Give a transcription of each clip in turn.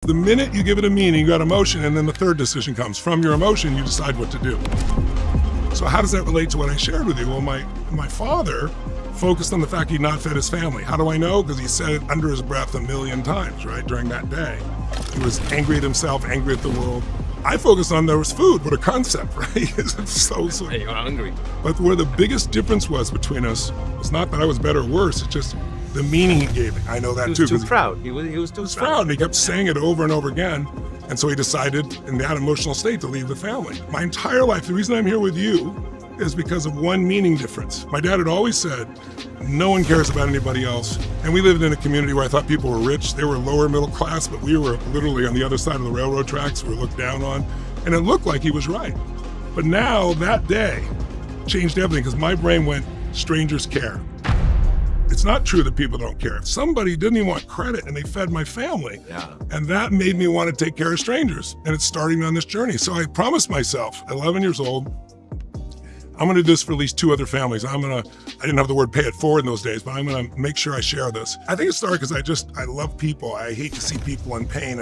the minute you give it a meaning, you got emotion, and then the third decision comes. From your emotion, you decide what to do. So how does that relate to what I shared with you? Well, my father focused on the fact he'd not fed his family. How do I know? Because he said it under his breath a million times, right, during that day. He was angry at himself, angry at the world. I focused on there was food. What a concept, right? It's so. Hey, you're hungry. But where the biggest difference was between us was not that I was better or worse. It's just the meaning he gave me. I know that too. He was too proud. He was too proud. And he kept saying it over and over again. And so he decided in that emotional state to leave the family. My entire life, the reason I'm here with you is because of one meaning difference. My dad had always said, no one cares about anybody else. And we lived in a community where I thought people were rich. They were lower middle class, but we were literally on the other side of the railroad tracks. We were looked down on. And it looked like he was right. But now that day changed everything because my brain went, strangers care. It's not true that people don't care. Somebody didn't even want credit and they fed my family. Yeah. And that made me want to take care of strangers. And it's starting me on this journey. So I promised myself, at 11 years old, I'm going to do this for at least 2 other families. I didn't have the word pay it forward in those days, but I'm going to make sure I share this. I think it started because I love people. I hate to see people in pain.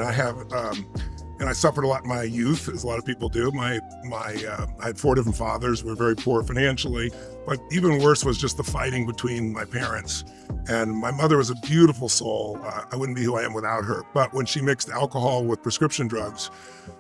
And I suffered a lot in my youth, as a lot of people do. I had 4 different fathers. We were very poor financially, but even worse was just the fighting between my parents. And my mother was a beautiful soul. I wouldn't be who I am without her. But when she mixed alcohol with prescription drugs,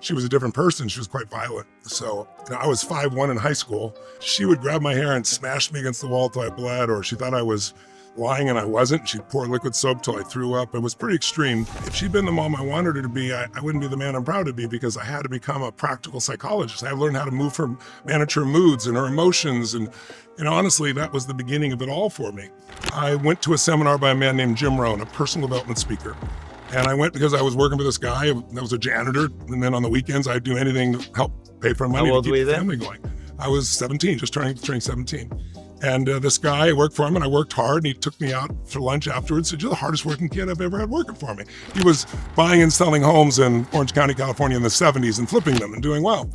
she was a different person. She was quite violent. So I was 5'1" in high school. She would grab my hair and smash me against the wall till I bled, or she thought I was lying and I wasn't. She'd pour liquid soap till I threw up. It was pretty extreme. If she'd been the mom I wanted her to be, I wouldn't be the man I'm proud to be because I had to become a practical psychologist. I learned how to manage her moods and her emotions. And honestly, that was the beginning of it all for me. I went to a seminar by a man named Jim Rohn, a personal development speaker. And I went because I was working for this guy that was a janitor. And then on the weekends, I'd do anything to help pay for money to keep the family going. I was 17, just turning 17. And this guy, I worked for him and I worked hard, and he took me out for lunch afterwards. Said, "You're the hardest working kid I've ever had working for me." He was buying and selling homes in Orange County, California in the 70s and flipping them and doing well.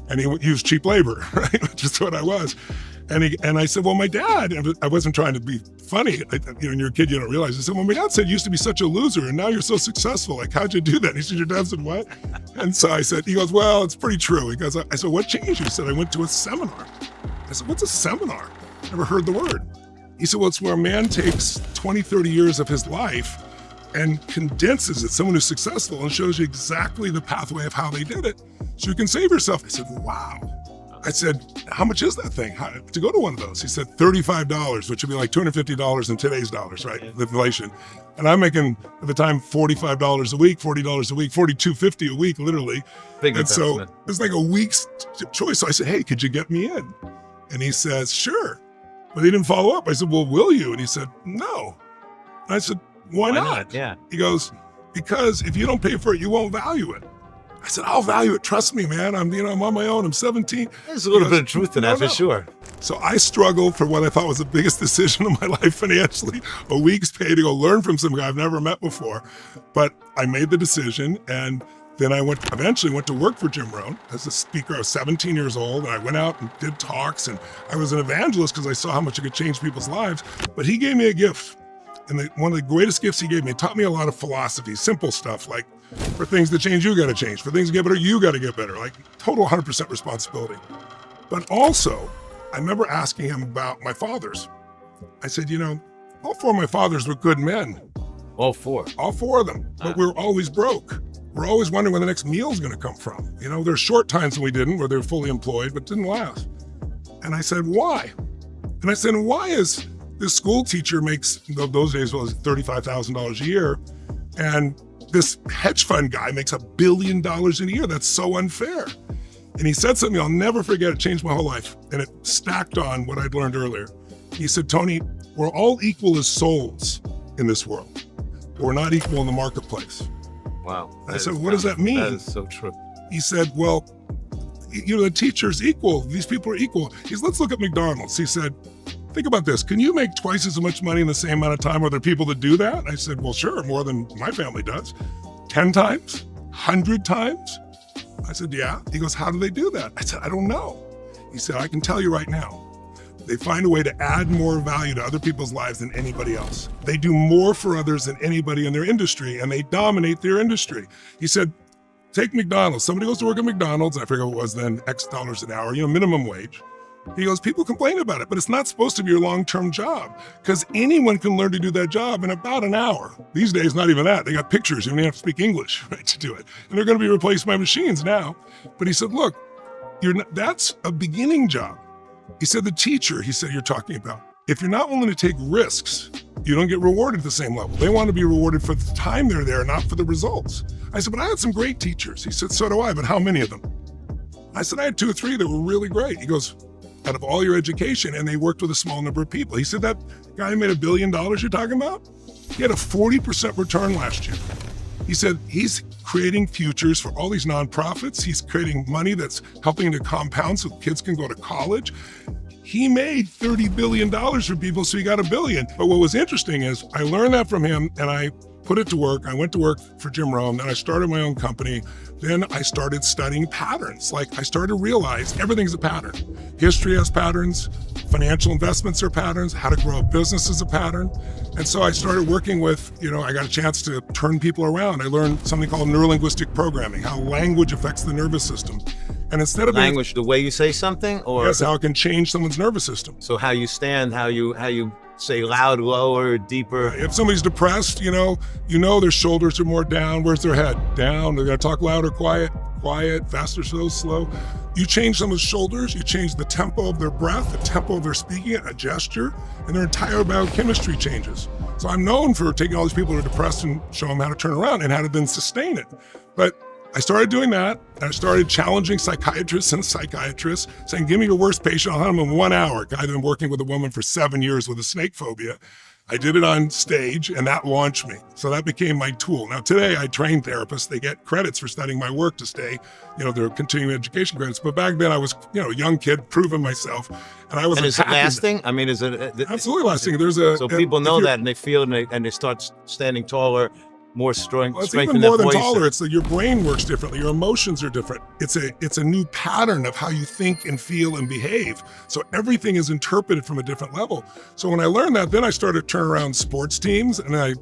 And he used cheap labor, right? Which is what I was. And I said, well, my dad, and I wasn't trying to be funny. When you're a kid, you don't realize. I said, well, my dad said you used to be such a loser and now you're so successful. Like, how'd you do that? And he said, your dad said, what? And so he goes, well, it's pretty true. He goes, I said, what changed you? He said, I went to a seminar. I said, what's a seminar? Never heard the word. He said, well, it's where a man takes 20, 30 years of his life and condenses it, someone who's successful, and shows you exactly the pathway of how they did it so you can save yourself. I said, wow. I said, how much is that thing to go to one of those? He said, $35, which would be like $250 in today's dollars, right? Yeah. Inflation. And I'm making, at the time, $45 a week, $40 a week, $42.50 a week, literally. Big and so it was like a week's choice. So I said, hey, could you get me in? And he says, sure. But he didn't follow up. I said, well, will you? And he said, no. And I said, why not? Yeah. He goes, because if you don't pay for it, you won't value it. I said, I'll value it. Trust me, man. I'm on my own. I'm 17. There's a little bit of truth in that, for sure. So I struggled for what I thought was the biggest decision of my life financially, a week's pay to go learn from some guy I've never met before. But I made the decision, and then I eventually went to work for Jim Rohn as a speaker. I was 17 years old, and I went out and did talks, and I was an evangelist because I saw how much it could change people's lives. But he gave me a gift. And one of the greatest gifts he gave me, it taught me a lot of philosophy, simple stuff like, for things to change, you got to change. For things to get better, you got to get better. Like total 100% responsibility. But also, I remember asking him about my fathers. I said, all 4 of my fathers were good men. All 4? All 4 of them. But we were always broke. We're always wondering where the next meal's going to come from. There's short times when we didn't, where they were fully employed, but it didn't last. And I said, why? And I said, why is this school teacher makes, those days was $35,000 a year, and this hedge fund guy makes $1 billion a year? That's so unfair. And he said something I'll never forget. It changed my whole life. And it stacked on what I'd learned earlier. He said, Tony, we're all equal as souls in this world. But we're not equal in the marketplace. Wow. I said, what does that mean? That is so true. He said, well, the teacher's equal. These people are equal. He said, let's look at McDonald's. He said, think about this. Can you make twice as much money in the same amount of time? Are there people that do that? I said, well, sure, more than my family does. 10 times? 100 times? I said, yeah. He goes, how do they do that? I said, I don't know. He said, I can tell you right now. They find a way to add more value to other people's lives than anybody else. They do more for others than anybody in their industry, and they dominate their industry. He said, take McDonald's. Somebody goes to work at McDonald's, I forget what it was then, X dollars an hour, minimum wage. He goes, people complain about it, but it's not supposed to be your long-term job because anyone can learn to do that job in about an hour. These days, not even that. They got pictures. You don't even have to speak English, right, to do it. And they're going to be replaced by machines now. But he said, look, that's a beginning job. He said, the teacher, you're talking about, if you're not willing to take risks, you don't get rewarded at the same level. They want to be rewarded for the time they're there, not for the results. I said, but I had some great teachers. He said, so do I, but how many of them? I said, I had 2 or 3 that were really great. He goes, out of all your education, and they worked with a small number of people. He said, that guy who made $1 billion you're talking about, he had a 40% return last year. He said he's creating futures for all these nonprofits. He's creating money that's helping to compound so kids can go to college. He made $30 billion for people, so he got $1 billion. But what was interesting is I learned that from him, and I put it to work. I went to work for Jim Rohn, then I started my own company. Then I started studying patterns. I started to realize everything's a pattern. History has patterns, financial investments are patterns, how to grow a business is a pattern. And so I started working with, I got a chance to turn people around. I learned something called neurolinguistic programming, how language affects the nervous system. And instead of language, the way you say something, or yes, how it can change someone's nervous system. So how you stand, how you say loud, lower, deeper. If somebody's depressed, their shoulders are more down. Where's their head? Down. They're gonna talk louder, quiet, faster, slow. You change someone's shoulders, you change the tempo of their breath, the tempo of their speaking, a gesture, and their entire biochemistry changes. So I'm known for taking all these people who are depressed and show them how to turn around and how to then sustain it. But I started doing that, and I started challenging psychiatrists and psychiatrists, saying, give me your worst patient, I'll have them in 1 hour. A guy had been working with a woman for 7 years with a snake phobia. I did it on stage, and that launched me. So that became my tool. Now today, I train therapists. They get credits for studying my work to stay, their continuing education credits. But back then, I was, a young kid, proving myself, and I was. And is it lasting? I mean, is it absolutely lasting? So people know that, and they feel, and they start standing taller. More strength. Well, it's even more than taller. It's that your brain works differently. Your emotions are different. It's a new pattern of how you think and feel and behave. So everything is interpreted from a different level. So when I learned that, then I started to turn around sports teams, and I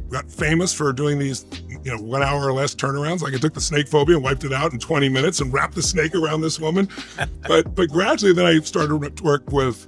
got famous for doing these, 1 hour or less turnarounds. I took the snake phobia and wiped it out in 20 minutes and wrapped the snake around this woman. But gradually, then I started to work with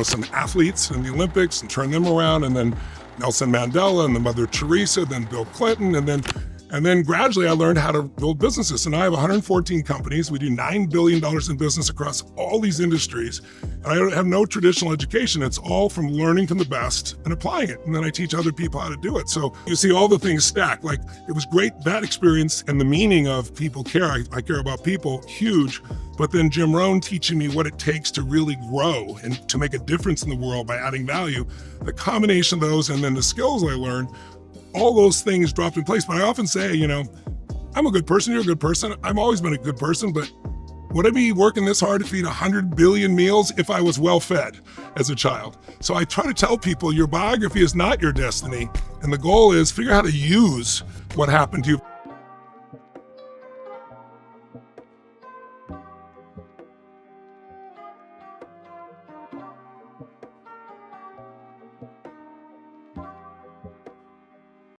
some athletes in the Olympics and turn them around, and then Nelson Mandela and the Mother Teresa, then Bill Clinton, and then gradually I learned how to build businesses. And I have 114 companies. We do $9 billion in business across all these industries. And I have no traditional education. It's all from learning from the best and applying it. And then I teach other people how to do it. So you see all the things stacked. It was great, that experience and the meaning of people care. I care about people, huge. But then Jim Rohn teaching me what it takes to really grow and to make a difference in the world by adding value. The combination of those and then the skills I learned, all those things dropped in place. But I often say, I'm a good person, you're a good person. I've always been a good person, but would I be working this hard to feed 100 billion meals if I was well fed as a child? So I try to tell people your biography is not your destiny. And the goal is figure out how to use what happened to you.